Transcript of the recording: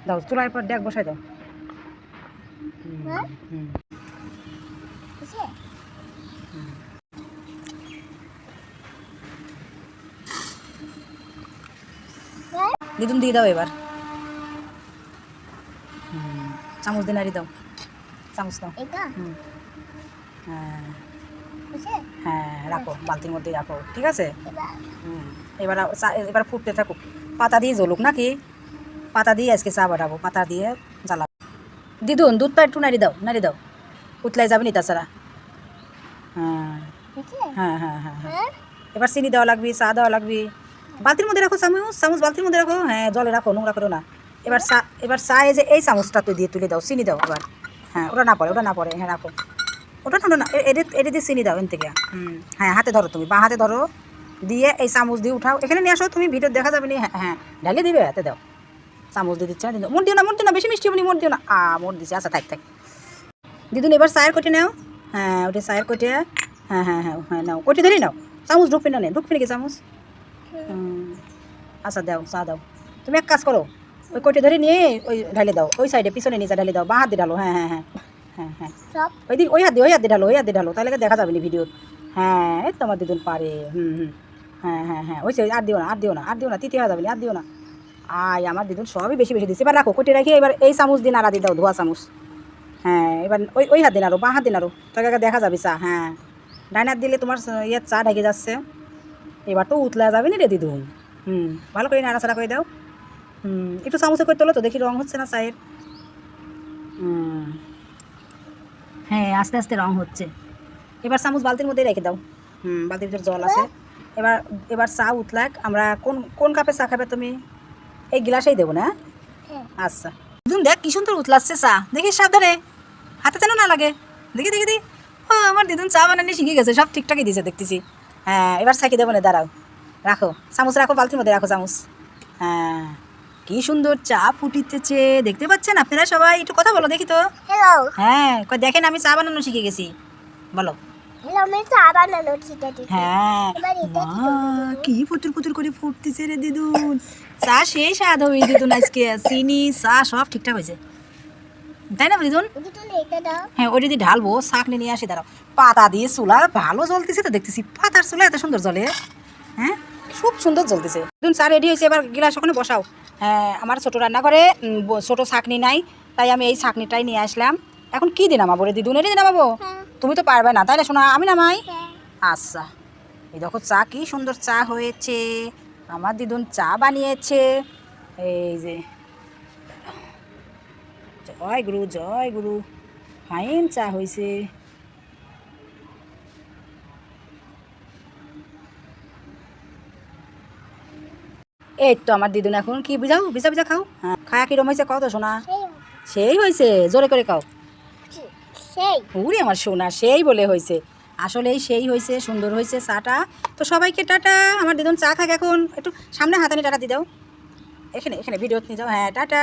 দাও চুলার পর ডেক বসাই দাও। দিদুন দিয়ে দাও এবার। চামচ দিয়ে নাড়ি দাও, চামচ দাও। হ্যাঁ হ্যাঁ রাখো, বালতির মধ্যে রাখো, ঠিক আছে। এবার এবার ফুটতে থাকুক, পাতা দিয়ে জ্বলুক নাকি, পাতা দিয়ে আজকে চা বানাবো, পাতা দিয়ে জ্বালাবো। দিদুন দুধটা একটু নাড়ি দাও, নাড়ি দাও, উতলাই যাবে নি তাছাড়া। হ্যাঁ হ্যাঁ হ্যাঁ হ্যাঁ হ্যাঁ এবার চিনি দেওয়া লাগবে, চা দেওয়া লাগবে। বালতির মধ্যে রাখো চামচ, চামচ বালতির মধ্যে রাখো। হ্যাঁ জলে রাখো, নোংরা করো না। এবার চা এই যে এই চামচটা তুই দিয়ে তুলে দাও, চিনি দাও এবার। হ্যাঁ ওটা না পড়ে, ওটা না পড়ে, হ্যাঁ রাখো। ওটা না, এটা দিয়ে চিনি দাও এন থেকে। হ্যাঁ হাতে ধরো, তুমি বাঁ হাতে ধরো, দিয়ে এই চামচ দিয়ে উঠাও, এখানে নিয়ে আসো, তুমি ভিডিও দেখা যাবে না। হ্যাঁ হ্যাঁ ঢালিয়ে দিবে, হাতে দাও, চামচ দিয়ে দিচ্ছে না। মোট দিও না, মোট দিও না, বেশি মিষ্টি হবনি, মোট দিও না। মোট দিচ্ছে, আচ্ছা থাক থাক। দিদুন এবার চায়ের কোটে নাও। হ্যাঁ ওটা চায়ের কোটে। হ্যাঁ হ্যাঁ হ্যাঁ হ্যাঁ নাও, কোটে ধরে নাও। চামচ ঢুকবে না, ঢুকবে নাকি চামচ? আচ্ছা দাও, চা দাও। তুমি এক কাজ করো, ওই কোটে ধরে নিয়ে ওই ঢালে দাও, ওই সাইডে পিছনে নিচে ঢালে দাও, বাঁ হাত দিয়ে ঢালো। হ্যাঁ হ্যাঁ হ্যাঁ হ্যাঁ হ্যাঁ ওই দিক, ওই হাত দিয়ে, ওই হাত দিয়ে ঢালো, ওই হাত দিয়ে ঢালো, তাহলে দেখা যাবে না ভিডিও। হ্যাঁ এই তো আমার দিদুন পারে। হ্যাঁ হ্যাঁ হ্যাঁ ওই আর দিও না, আর দিও না, আর দিও না, তৃতীয় হয়ে যাবে না, আর দিও না। আমার দিদুন সবই বেশি বেশি দিচ্ছে। এবার রাখো, কোটে রাখি, এবার এই চামচ দিয়ে নাড়া দিয়ে দাও, ধোয়া চামচ। হ্যাঁ এবার ওই ওই হাত দিয়ে নাড়ো, বাঁ হাত দিয়ে নাড়ো, তাকে দেখা যাবে চা। হ্যাঁ ডাইন হাত দিলে তোমার ইয়ে চা ঢেকে যাচ্ছে। এবার তো উতলা যাবে না রে দিদুন। ভালো করে নাড়াচাড়া করে দাও। একটু চামচে করে তোলো তো, দেখি রং হচ্ছে না চায়ের। হ্যাঁ আস্তে আস্তে রং হচ্ছে। এবার চামচ বালতির মধ্যে রেখে দাও। বালতির ভিতরে জল আছে। এবার এবার চা উতলাক। আমরা কোন কোন কাপে চা খাবে তুমি? এই গ্লাসেই দেবো না? আচ্ছা দিদুন দেখ কি সুন্দর উতলাচ্ছে চা, দেখি সাবধানে, হাতে যেন না লাগে। দেখি দেখি দেখি, আমার দিদুন চা বানানি শিখে গেছে, সব ঠিকঠাকই দিয়েছে দেখতেছি। হ্যাঁ এবার ছাকি দেবো না, দাঁড়াও, রাখো চামচ, রাখো বালতির মধ্যে রাখো চামচ। হ্যাঁ কি সুন্দর চা ফুটিতেছে, দেখতে পাচ্ছেন আপনারা সবাই? একটু কথা বলো দেখি তো। হ্যাঁ দেখেন আমি চা বানানো শিখে গেছি, বলো। হ্যাঁ কি পুতুর পুতুর করে ফুটতেছে রে দিদুন, চা সেই স্বাদ হবে দিদুন আজকে, চিনি চা সব ঠিকঠাক হয়েছে, তাই না দিদুন? হ্যাঁ ওই যদি ঢালবো, শাকনি নিয়ে আসি, দাঁড়াও। পাতা দিয়ে চুলা ভালো জ্বলতেছে তো দেখতেছি, পাতার চুলা এত সুন্দর জ্বলে। হ্যাঁ খুব সুন্দর জ্বলতেছে। দিদুন চা রেডি হয়েছে, এবার গ্লাস ওখানে বসাও। হ্যাঁ আমার ছোটো রান্নাঘরে ছোটো ছাঁকনি নাই, তাই আমি এই ছাঁকনিটাই নিয়ে আসলাম। এখন কি দিন নামাবো রে দিদুন? এটি নামাবো? তুমি তো পারবে না, তাই না শোনা? আমি নামাই। আচ্ছা এই দেখো চা কি সুন্দর চা হয়েছে, আমার দিদুন চা বানিয়েছে। এই যে জয় গুরু, জয় গুরু, ফাইন চা হয়েছে। এই তো আমার দিদুন এখন কি বুঝাও, ভিজা ভিজা খাও। হ্যাঁ খায়া কিরম হয়েছে কও তো শোনা? সেই হয়েছে, জোরে করে খাও। ওরে আমার সোনা, সেই বলে হয়েছে, আসলেই সেই হয়েছে, সুন্দর হয়েছে চাটা। তো সবাইকে টাটা। আমার দিদুন চা খাক এখন, একটু সামনে হাতানি টাটা দিয়ে দাও, এখানে এখানে ভিডিও নিয়ে যাও। হ্যাঁ টাটা।